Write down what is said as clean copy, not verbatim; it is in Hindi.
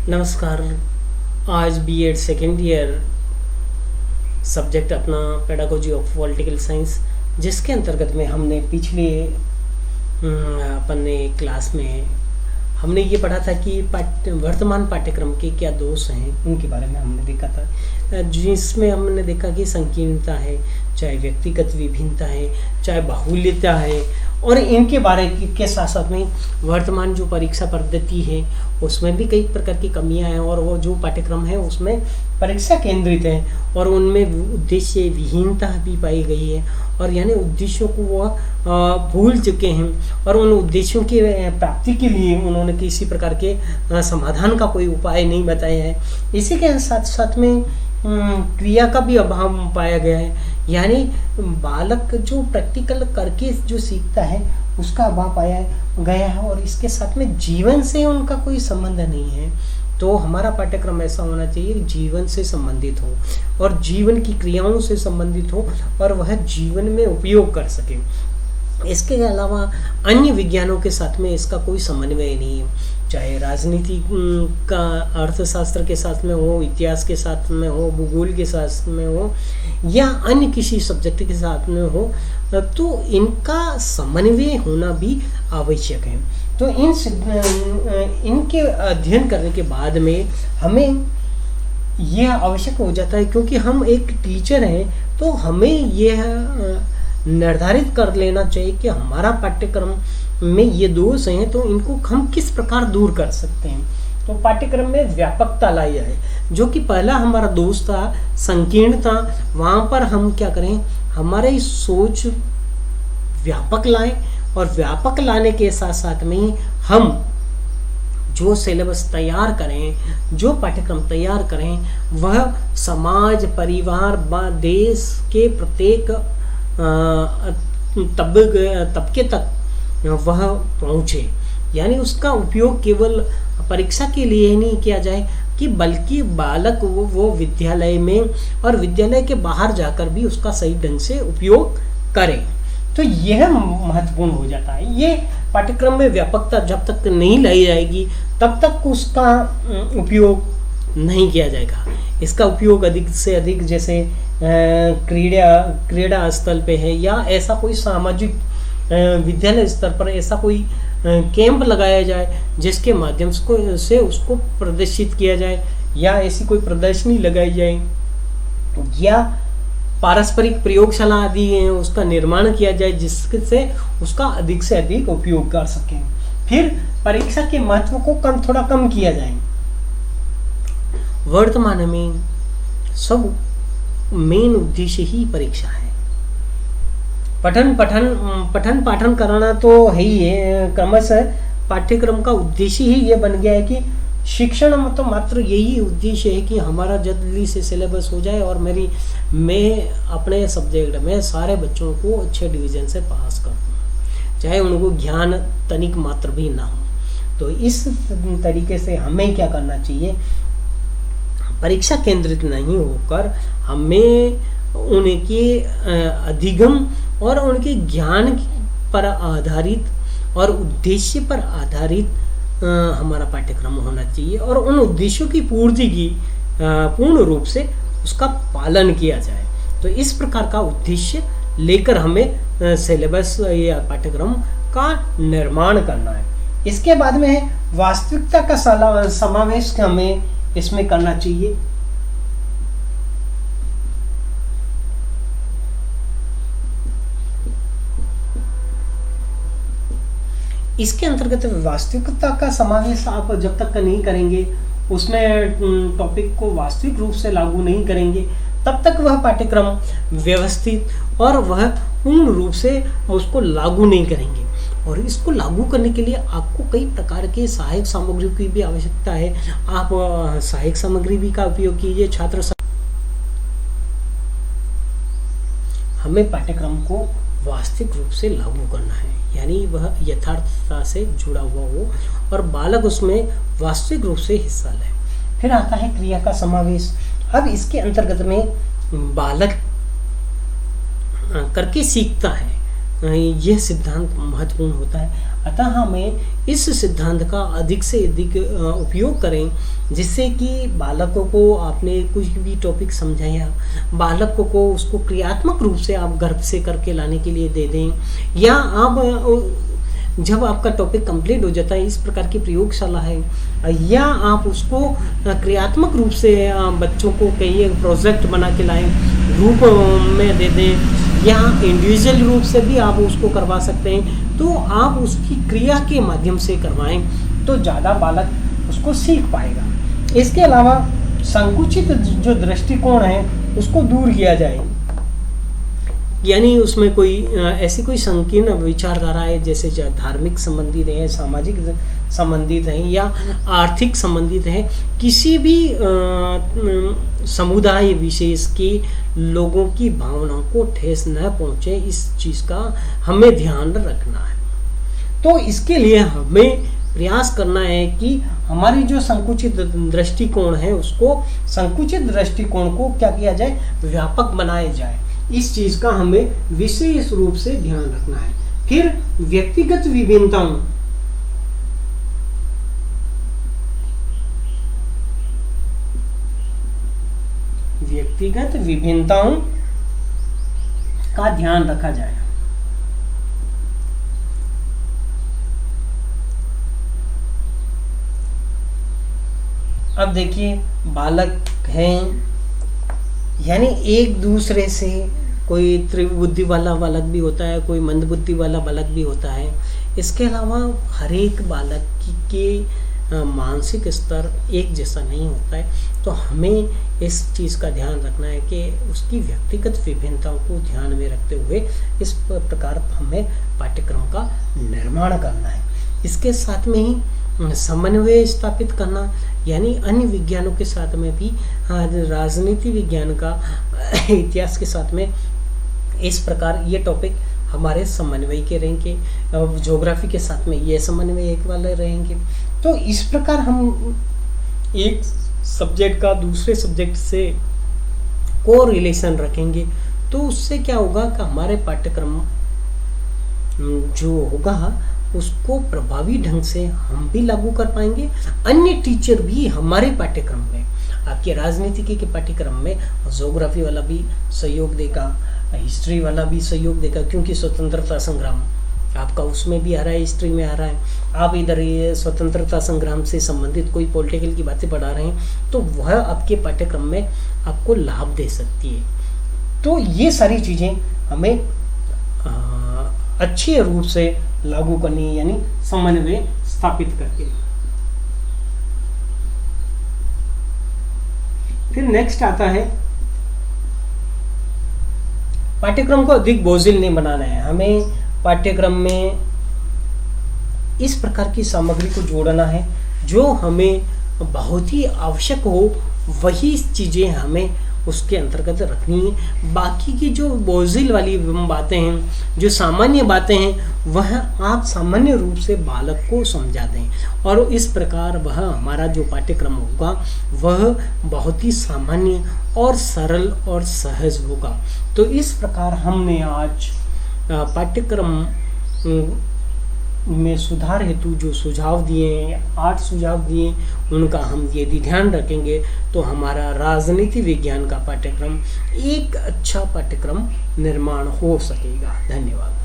नमस्कार। आज बीएड सेकेंड ईयर सब्जेक्ट अपना पेडागोजी ऑफ पॉलिटिकल साइंस, जिसके अंतर्गत में हमने पिछले अपने क्लास में हमने ये पढ़ा था कि वर्तमान पाठ्यक्रम के क्या दोष हैं, उनके बारे में हमने देखा था, जिसमें हमने देखा कि संकीर्णता है, चाहे व्यक्तिगत विभिन्नता है, चाहे बाहुल्यता है, और इनके बारे के साथ साथ में वर्तमान जो परीक्षा पद्धति है उसमें भी कई प्रकार की कमियां हैं, और वो जो पाठ्यक्रम है उसमें परीक्षा केंद्रित है और उनमें उद्देश्य विहीनता भी पाई गई है, और यानी उद्देश्यों को वह भूल चुके हैं और उन उद्देश्यों की प्राप्ति के लिए उन्होंने किसी प्रकार के समाधान का कोई उपाय नहीं बताया है। इसी के साथ साथ में क्रिया का भी अभाव पाया गया है, यानी बालक जो प्रैक्टिकल करके जो सीखता है उसका अभाव पाया गया है, और इसके साथ में जीवन से उनका कोई संबंध नहीं है। तो हमारा पाठ्यक्रम ऐसा होना चाहिए कि जीवन से संबंधित हो और जीवन की क्रियाओं से संबंधित हो और वह जीवन में उपयोग कर सके। इसके अलावा अन्य विज्ञानों के साथ में इसका कोई समन्वय नहीं है, चाहे राजनीति का अर्थशास्त्र के साथ में हो, इतिहास के साथ में हो, भूगोल के साथ में हो, या अन्य किसी सब्जेक्ट के साथ में हो, तो इनका समन्वय होना भी आवश्यक है। तो इनके अध्ययन करने के बाद में हमें यह आवश्यक हो जाता है, क्योंकि हम एक टीचर हैं तो हमें यह निर्धारित कर लेना चाहिए कि हमारा पाठ्यक्रम में ये दोष हैं तो इनको हम किस प्रकार दूर कर सकते हैं। तो पाठ्यक्रम में व्यापकता लाई जाए, जो कि पहला हमारा दोष था संकीर्णता। वहाँ पर हम क्या करें, हमारे सोच व्यापक लाएं, और व्यापक लाने के साथ साथ में ही हम जो सिलेबस तैयार करें, जो पाठ्यक्रम तैयार करें, वह समाज, परिवार, देश के प्रत्येक तबके तक वह पहुँचे। यानी उसका उपयोग केवल परीक्षा के लिए नहीं किया जाए, कि बल्कि बालक वो विद्यालय में और विद्यालय के बाहर जाकर भी उसका सही ढंग से उपयोग करें। तो यह महत्वपूर्ण हो जाता है। ये पाठ्यक्रम में व्यापकता जब तक नहीं लाई जाएगी तब तक उसका उपयोग नहीं किया जाएगा। इसका उपयोग अधिक से अधिक, जैसे क्रीड़ा स्थल पे है, या ऐसा कोई सामाजिक विद्यालय स्तर पर ऐसा कोई कैंप लगाया जाए जिसके माध्यम से उसको प्रदर्शित किया जाए, या ऐसी कोई प्रदर्शनी लगाई जाए, या पारस्परिक प्रयोगशाला आदि है उसका निर्माण किया जाए, जिससे उसका अधिक से अधिक उपयोग कर सकें। फिर परीक्षा के महत्व को थोड़ा कम किया जाए। वर्तमान में सब मेन उद्देश्य ही परीक्षा है। पठन पाठन कराना तो है ही है, क्रमशः पाठ्यक्रम का उद्देश्य ही ये बन गया है कि शिक्षण में तो मात्र यही उद्देश्य है कि हमारा जल्दी से सिलेबस हो जाए और मैं अपने सब्जेक्ट में सारे बच्चों को अच्छे डिवीजन से पास कर दूँ, चाहे उनको ज्ञान तनिक मात्र भी ना हो। तो इस तरीके से हमें क्या करना चाहिए, परीक्षा केंद्रित नहीं होकर हमें उनके अधिगम और उनके ज्ञान पर आधारित और उद्देश्य पर आधारित हमारा पाठ्यक्रम होना चाहिए, और उन उद्देश्यों की पूर्ति की पूर्ण रूप से उसका पालन किया जाए। तो इस प्रकार का उद्देश्य लेकर हमें सिलेबस या पाठ्यक्रम का निर्माण करना है। इसके बाद में वास्तविकता का समावेश हमें इसमें करना चाहिए। इसके अंतर्गत वास्तविकता का समावेश आप जब तक नहीं करेंगे, उसमें टॉपिक को वास्तविक रूप से लागू नहीं करेंगे, तब तक वह पाठ्यक्रम व्यवस्थित और वह पूर्ण रूप से उसको लागू नहीं करेंगे। और इसको लागू करने के लिए आपको कई प्रकार के सहायक सामग्री की भी आवश्यकता है। आप सहायक सामग्री भी का उपयोग कीजिए। हमें पाठ्यक्रम को वास्तविक रूप से लागू करना है, यानी वह यथार्थता से जुड़ा हुआ हो और बालक उसमें वास्तविक रूप से हिस्सा ले। फिर आता है क्रिया का समावेश। अब इसके अंतर्गत में बालक करके सीखता है, यह सिद्धांत महत्वपूर्ण होता है। अतः हमें इस सिद्धांत का अधिक से अधिक उपयोग करें, जिससे कि बालकों को आपने कुछ भी टॉपिक समझाया, बालकों को उसको क्रियात्मक रूप से आप गर्भ से करके लाने के लिए दे दें, या आप जब आपका टॉपिक कंप्लीट हो जाता है, इस प्रकार की प्रयोगशाला है, या आप उसको क्रियात्मक रूप से बच्चों को कई प्रोजेक्ट बना के लाएं, ग्रुप में दे दें, या इंडिविजुअल रूप से भी आप उसको करवा सकते हैं। तो आप उसकी क्रिया के माध्यम से करवाएं तो ज़्यादा बालक उसको सीख पाएगा। इसके अलावा संकुचित जो दृष्टिकोण है उसको दूर किया जाए, यानी उसमें कोई ऐसी कोई संकीर्ण विचारधारा है, जैसे धार्मिक संबंधित है, सामाजिक संबंधित है, या आर्थिक संबंधित है, किसी भी समुदाय विशेष के लोगों की भावनाओं को ठेस न पहुंचे, इस चीज़ का हमें ध्यान रखना है। तो इसके लिए हमें प्रयास करना है कि हमारी जो संकुचित दृष्टिकोण है, उसको संकुचित दृष्टिकोण को क्या किया जाए, व्यापक बनाया जाए। इस चीज़ का हमें विशेष रूप से ध्यान रखना है। फिर व्यक्तिगत विभिन्नताओं, व्यक्तिगत विभिन्नताओं का ध्यान रखा जाए। अब देखिए, बालक हैं, यानी एक दूसरे से, कोई त्रिबुद्धि वाला बालक भी होता है, कोई मंदबुद्धि वाला बालक भी होता है। इसके अलावा हर एक बालक के मानसिक स्तर एक जैसा नहीं होता है। तो हमें इस चीज़ का ध्यान रखना है कि उसकी व्यक्तिगत विभिन्नताओं को ध्यान में रखते हुए इस प्रकार हमें पाठ्यक्रम का निर्माण करना है। इसके साथ में ही समन्वय स्थापित करना, यानी अन्य विज्ञानों के साथ में भी, राजनीति विज्ञान का इतिहास के साथ में इस प्रकार ये टॉपिक हमारे समन्वय के रहेंगे, ज्योग्राफी के साथ में ये समन्वय एक वाले रहेंगे। तो इस प्रकार हम एक सब्जेक्ट का दूसरे सब्जेक्ट से को रिलेशन रखेंगे, तो उससे क्या होगा कि हमारे पाठ्यक्रम जो होगा उसको प्रभावी ढंग से हम भी लागू कर पाएंगे। अन्य टीचर भी हमारे पाठ्यक्रम में, आपके राजनीति के पाठ्यक्रम में ज्योग्राफी वाला भी सहयोग देगा, हिस्ट्री वाला भी सहयोग देगा, क्योंकि स्वतंत्रता संग्राम आपका उसमें भी आ रहा है, हिस्ट्री में आ रहा है। आप इधर ये स्वतंत्रता संग्राम से संबंधित कोई पॉलिटिकल की बातें पढ़ा रहे हैं, तो वह आपके पाठ्यक्रम में आपको लाभ दे सकती है। तो ये सारी चीज़ें हमें अच्छे रूप से लागू करनी है, यानी समन्वय स्थापित करके। फिर नेक्स्ट आता है, पाठ्यक्रम को अधिक बोझिल नहीं बनाना है। हमें पाठ्यक्रम में इस प्रकार की सामग्री को जोड़ना है जो हमें बहुत ही आवश्यक हो, वही चीज़ें हमें उसके अंतर्गत रखनी है। बाकी की जो बोझिल वाली बातें हैं, जो सामान्य बातें हैं, वह आप सामान्य रूप से बालक को समझा दें, और इस प्रकार वह हमारा जो पाठ्यक्रम होगा वह बहुत ही सामान्य और सरल और सहज होगा। तो इस प्रकार हमने आज पाठ्यक्रम में सुधार हेतु जो सुझाव दिए, 8 सुझाव दिए, उनका हम यदि ध्यान रखेंगे तो हमारा राजनीति विज्ञान का पाठ्यक्रम एक अच्छा पाठ्यक्रम निर्माण हो सकेगा। धन्यवाद।